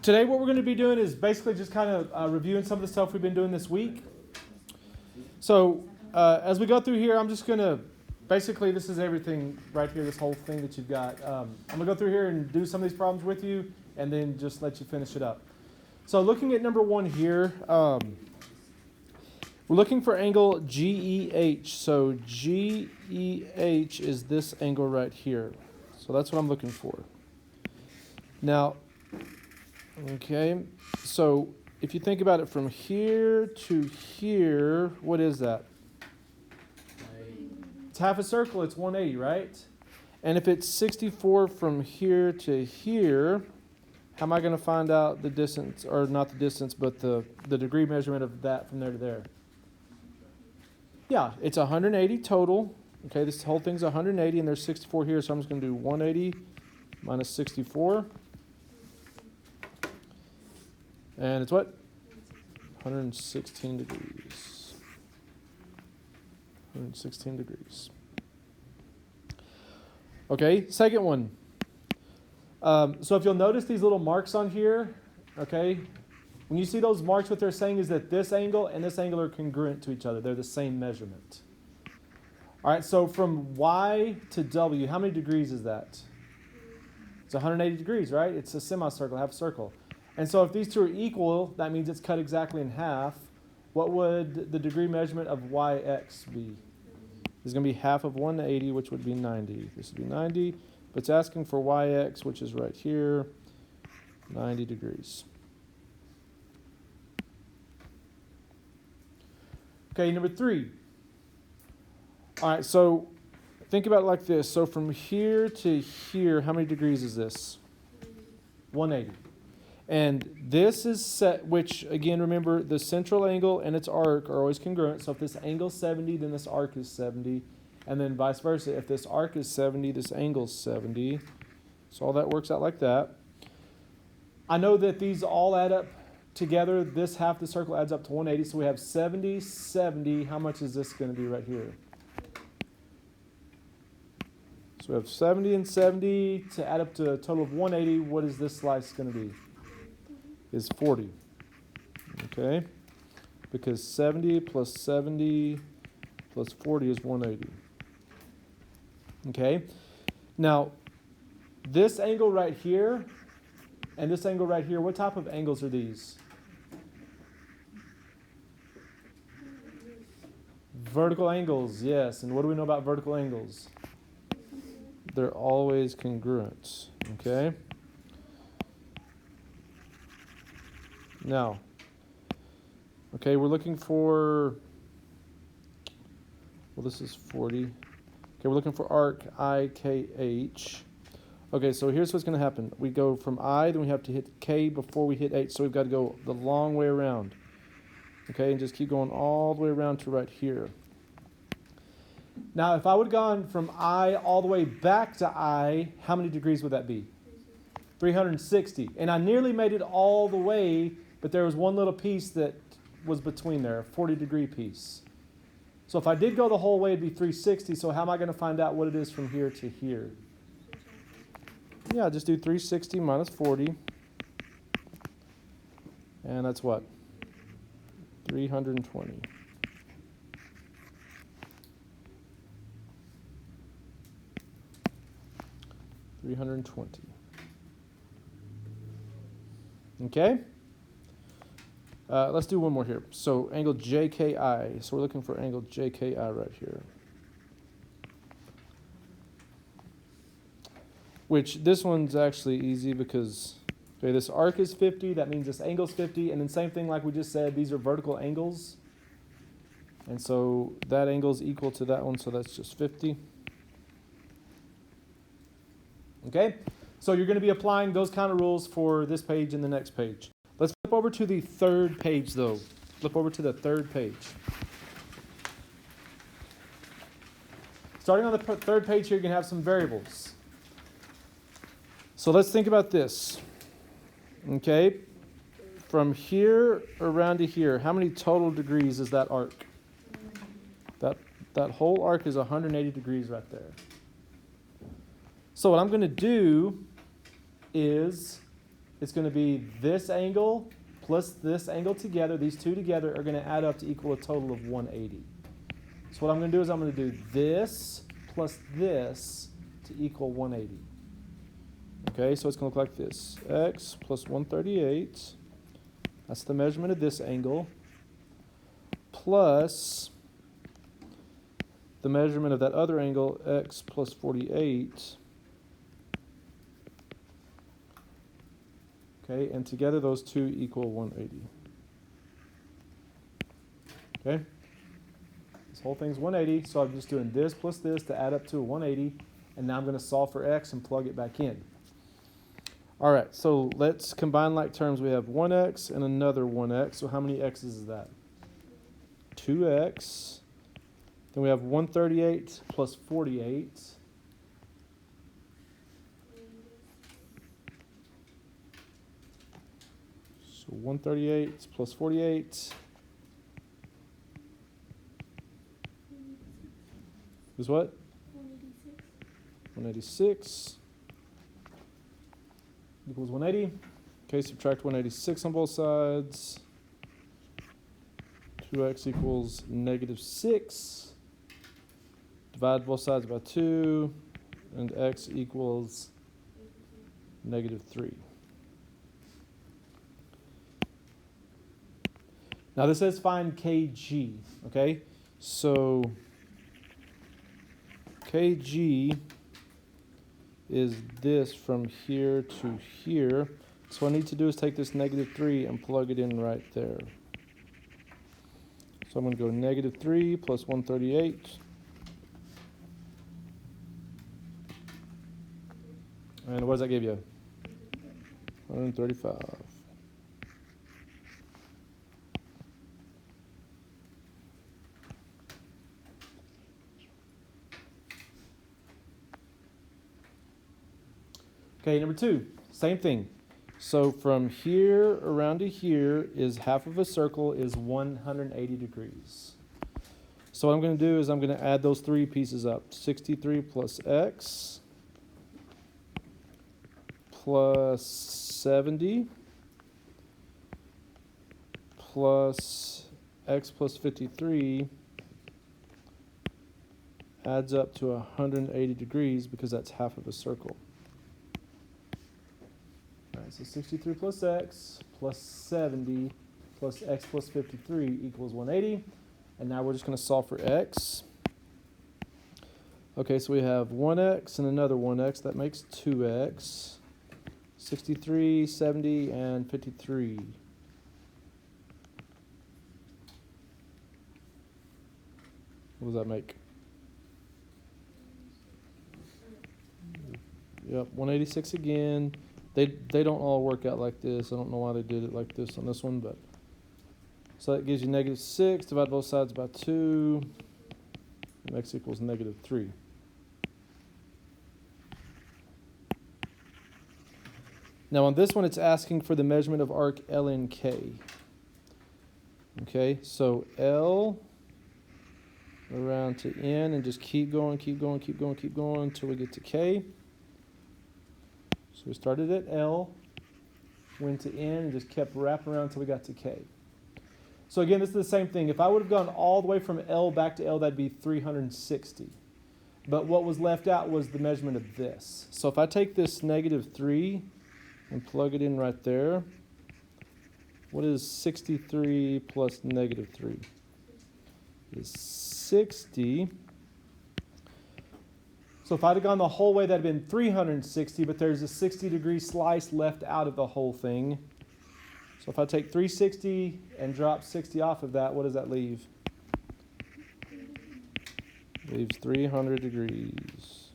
Today what we're going to be doing is basically just kind of reviewing some of the stuff we've been doing this week. So as we go through here, I'm just going to, basically this is everything right here, this whole thing that you've got. I'm going to go through here and do some of these problems with you and then just let you finish it up. So looking at number one here, we're looking for angle GEH. So GEH is this angle right here. So that's what I'm looking for. Now, okay, so if you think about it from here to here, what is that? It's half a circle, it's 180, right? And if it's 64 from here to here, how am I going to find out the distance, or not the distance, but the degree measurement of that from there to there? Yeah, it's 180 total. Okay, this whole thing's 180, and there's 64 here, so I'm just going to do 180 minus 64. And it's what? 116 degrees. 116 degrees. Okay, second one. So if you'll notice these little marks on here, okay, when you see those marks, what they're saying is that this angle and this angle are congruent to each other. They're the same measurement. All right, so from Y to W, how many degrees is that? It's 180 degrees, right? It's a semicircle, half a circle. And so if these two are equal, that means it's cut exactly in half. What would the degree measurement of YX be? It's going to be half of 180, which would be 90. This would be 90, but it's asking for YX, which is right here, 90 degrees. Okay, number three. All right, so think about it like this. So from here to here, how many degrees is this? 180. And this is set, which, again, remember, the central angle and its arc are always congruent. So if this angle is 70, then this arc is 70. And then vice versa. If this arc is 70, this angle is 70. So all that works out like that. I know that these all add up together. This half the circle adds up to 180. So we have 70, 70. How much is this going to be right here? So we have 70 and 70 to add up to a total of 180. What is this slice going to be? Is 40. Okay? Because 70 plus 70 plus 40 is 180. Okay? Now, this angle right here and this angle right here, what type of angles are these? Vertical angles, yes. And what do we know about vertical angles? They're always congruent. Okay? Now, okay, we're looking for, well, this is 40. Okay, we're looking for arc IKH. Okay, so here's what's going to happen. We go from I, then we have to hit K before we hit H, so we've got to go the long way around. Okay, and just keep going all the way around to right here. Now, if I would have gone from I all the way back to I, how many degrees would that be? 360. And I nearly made it all the way, but there was one little piece that was between there, a 40-degree piece. So if I did go the whole way, it'd be 360. So how am I going to find out what it is from here to here? Yeah, just do 360 minus 40. And that's what? 320. Okay? Let's do one more here. So angle JKI. So we're looking for angle JKI right here. Which this one's actually easy because okay, this arc is 50. That means this angle's 50. And then same thing like we just said, these are vertical angles. And so that angle is equal to that one, so that's just 50. Okay? So you're going to be applying those kind of rules for this page and the next page. Let's flip over to the third page, though. Flip over to the third page. Starting on the third page here, you're going to have some variables. So let's think about this. Okay? From here around to here, how many total degrees is that arc? That whole arc is 180 degrees right there. So what I'm going to do is it's going to be this angle plus this angle together. These two together are going to add up to equal a total of 180. So what I'm going to do is I'm going to do this plus this to equal 180. Okay, so it's going to look like this. X plus 138, that's the measurement of this angle, plus the measurement of that other angle, x plus 48. Okay, and together those two equal 180. Okay, this whole thing's 180, so I'm just doing this plus this to add up to a 180, and now I'm going to solve for x and plug it back in. All right, so let's combine like terms. We have 1x and another 1x, so how many x's is that? 2x. Then we have 138 plus 48. So 138 plus 48 is what? 186 equals 180. Okay, subtract 186 on both sides. 2x equals negative 6. Divide both sides by 2, and x equals negative 3. Now this says find kg, okay? So kg is this from here to here. So what I need to do is take this negative 3 and plug it in right there. So I'm going to go negative 3 plus 138. And what does that give you? 135. Okay, number 2, same thing. So from here around to here is half of a circle is 180 degrees. So what I'm going to do is I'm going to add those three pieces up. 63 plus x plus 70 plus x plus 53 adds up to 180 degrees because that's half of a circle. All right, so 63 plus x plus 70 plus x plus 53 equals 180. And now we're just going to solve for x. Okay, so we have 1x and another 1x. That makes 2x. 63, 70, and 53. What does that make? Yep, 186 again. They don't all work out like this. I don't know why they did it like this on this one, but so that gives you negative 6. Divide both sides by 2. And x equals negative 3. Now on this one, it's asking for the measurement of arc LNK. Okay, so L around to N, and just keep going, keep going, keep going, keep going until we get to K. So we started at L, went to N, and just kept wrapping around until we got to K. So again, this is the same thing. If I would have gone all the way from L back to L, that'd be 360. But what was left out was the measurement of this. So if I take this negative 3 and plug it in right there, what is 63 plus negative 3? It is 60. So if I'd have gone the whole way, that'd have been 360, but there's a 60-degree slice left out of the whole thing. So if I take 360 and drop 60 off of that, what does that leave? Leaves 300 degrees.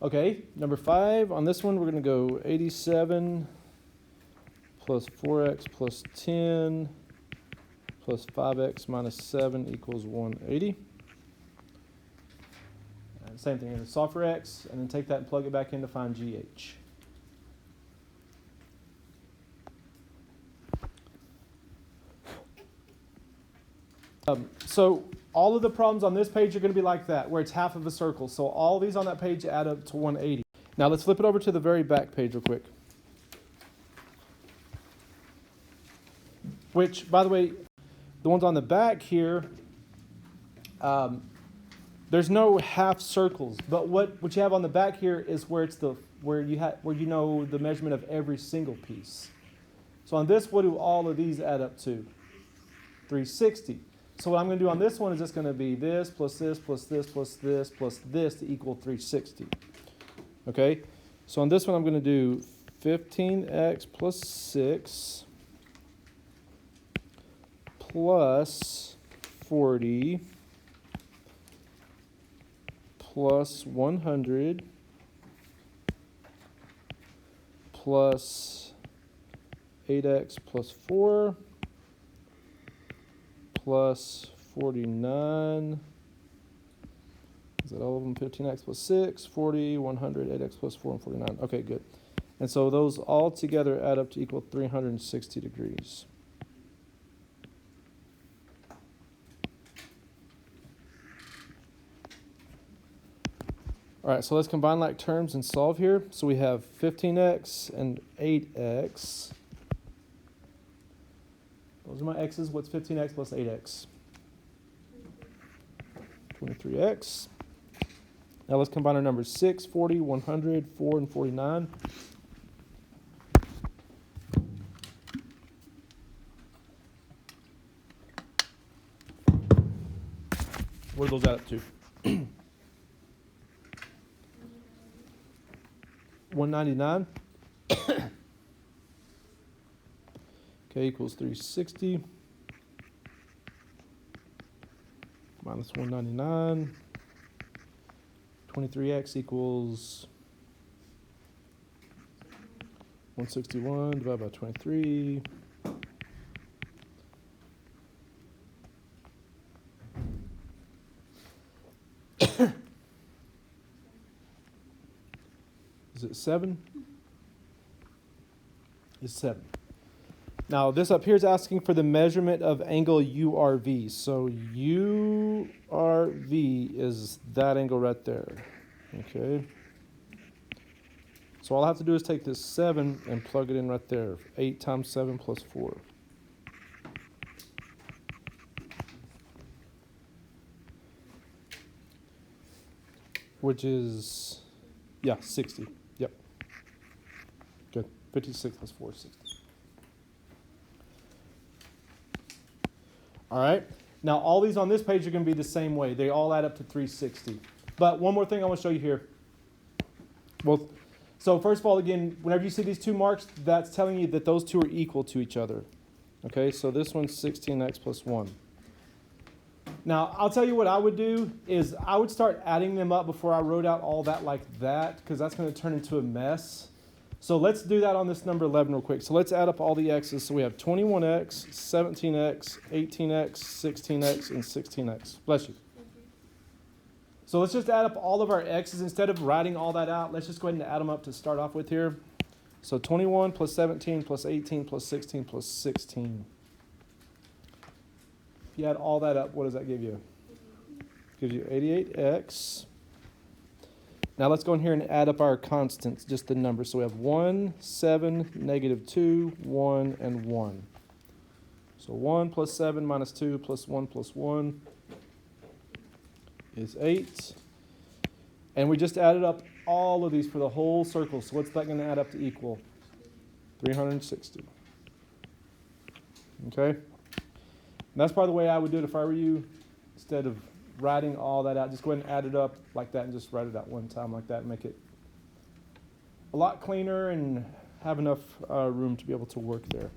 Okay, number 5, on this one we're going to go 87 plus 4x plus 10 plus 5x minus 7 equals 180. And same thing, you're going to solve for x and then take that and plug it back in to find GH. So all of the problems on this page are going to be like that, where it's half of a circle. So all these on that page add up to 180. Now let's flip it over to the very back page real quick. Which, by the way, the ones on the back here, there's no half circles. But what you have on the back here is where it's where you know the measurement of every single piece. So on this, what do all of these add up to? 360. So what I'm going to do on this one is just going to be this plus this plus this plus this plus this to equal 360. Okay? So on this one, I'm going to do 15x plus 6 plus 40 plus 100 plus 8x plus 4 plus 49. Is that all of them? 15x plus 6, 40, 100, 8x plus 4, and 49. Okay, good. And so those all together add up to equal 360 degrees. All right, so let's combine like terms and solve here. So we have 15x and 8x. Those are my x's. What's 15x plus 8x? 23x. Now let's combine our numbers 6, 40, 100, 4, and 49. What do those add up to? 199. Okay, equals 360 minus 199. 23x equals 161 divided by 23. Is it 7? It's 7. Now this up here is asking for the measurement of angle URV. So URV is that angle right there. Okay. So all I have to do is take this 7 and plug it in right there. 8 times 7 plus 4. Which is, yeah, 60. Yep. Good. 56 plus 4 is 60. All right. Now, all these on this page are going to be the same way. They all add up to 360. But one more thing I want to show you here. Well, so first of all, again, whenever you see these two marks, that's telling you that those two are equal to each other. Okay, so this one's 16x plus 1. Now, I'll tell you what I would do is I would start adding them up before I wrote out all that like that, because that's going to turn into a mess. So let's do that on this number 11 real quick. So let's add up all the x's. So we have 21x, 17x, 18x, 16x, and 16x. Bless you. So let's just add up all of our x's. Instead of writing all that out, let's just go ahead and add them up to start off with here. So 21 plus 17 plus 18 plus 16 plus 16. If you add all that up, what does that give you? Gives you 88x. Now let's go in here and add up our constants, just the numbers. So we have 1, 7, negative 2, 1, and 1. So 1 plus 7 minus 2 plus 1 plus 1 is 8. And we just added up all of these for the whole circle. So what's that going to add up to equal? 360. Okay? And that's probably the way I would do it if I were you. Instead of writing all that out, just go ahead and add it up like that and just write it out one time like that and make it a lot cleaner and have enough room to be able to work there.